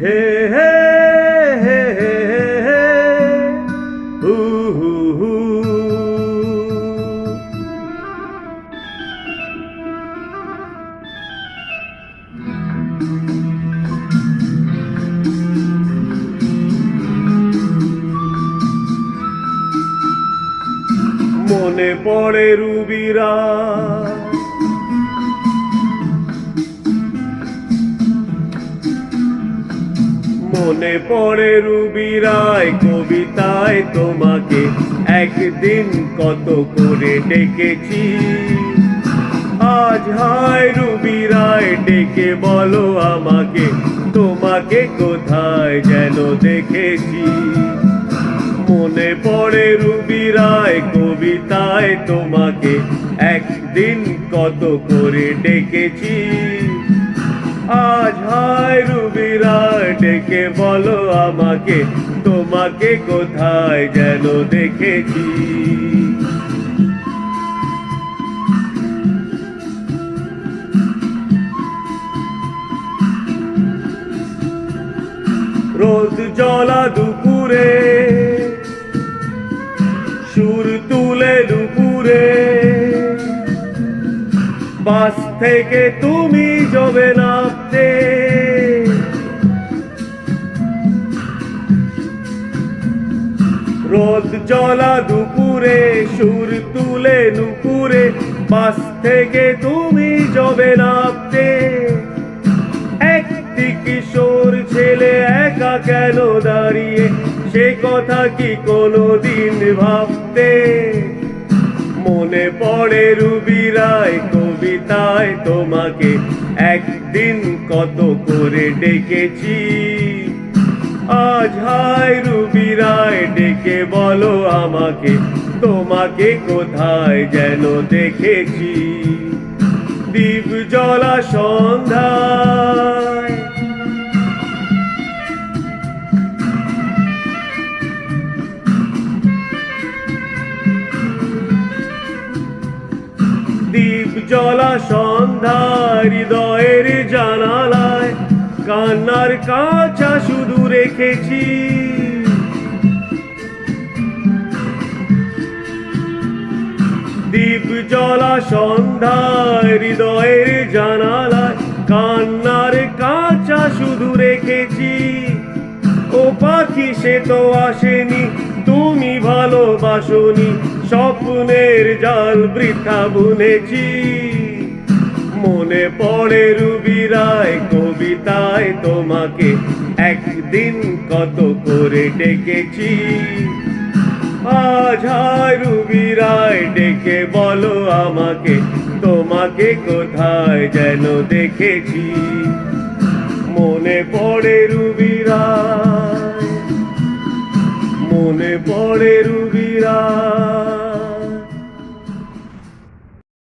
হে হে হে হে হে হু হু হু। মনে পড়ে রুবিরা, মনে পড়ে রুবিরায় কবিতায় তোমাকে একদিন কত করে ডেকেছি। আজ হায় রুবিরায় ডেকে বলো আমাকে, তোমাকে কোথায় যেন দেখেছি। মনে পড়ে রুবিরায় কবিতায় তোমাকে একদিন কত করে ডেকেছি। আজ হায় রুবিরায় ডেকে বলো আমাকে, তোমাকে কোথায় যেন দেখেছি। রোদ জ্বলা দুপুরে, সুর তুলে দুপুরে, বাস থেকে তুমি যাবে নামতে। রোদ জ্বলা দুপুরে, সুর তুলে নুপুরে, বাস থেকে তুমি যাবে নামতে। একটি কিশোর ছেলে একা কেন দাঁড়িয়ে, সে কথা কি কোনোদিন ভাবতে। মনে পড়ে রুবিরায় কবিতায় তোমাকে একদিন কত করে ডেকেছি। আজ হায় রুবিরায় ডেকে বলো আমাকে, তোমাকে কোথায় যেন দেখেছি। দীপ জ্বলা সন্ধ্যায়, দীপ জ্বলা সন্ধ্যায় হৃদয়ের জানালায় কান্নার কাঁচা শুধু রেখেছি। দীপ জ্বলা সন্ধ্যায় হৃদয়ের জানালায় কান্নার কাঁচা শুধু রেখেছি। ও পাখি সে তো আসেনি, তুমি ভালোবাসোনি, স্বপ্নের জাল বৃথা বুনেছি। মনে পড়ে রুবিরায় কবিতায় তোমাকে একদিন কত করে ডেকেছি। আজ হায় রুবিরায় ডেকে বলো আমাকে, তোমাকে কোথায় যেন দেখেছি। মনে পড়ে রুবিরায়, মনে পড়ে রুবিরায়।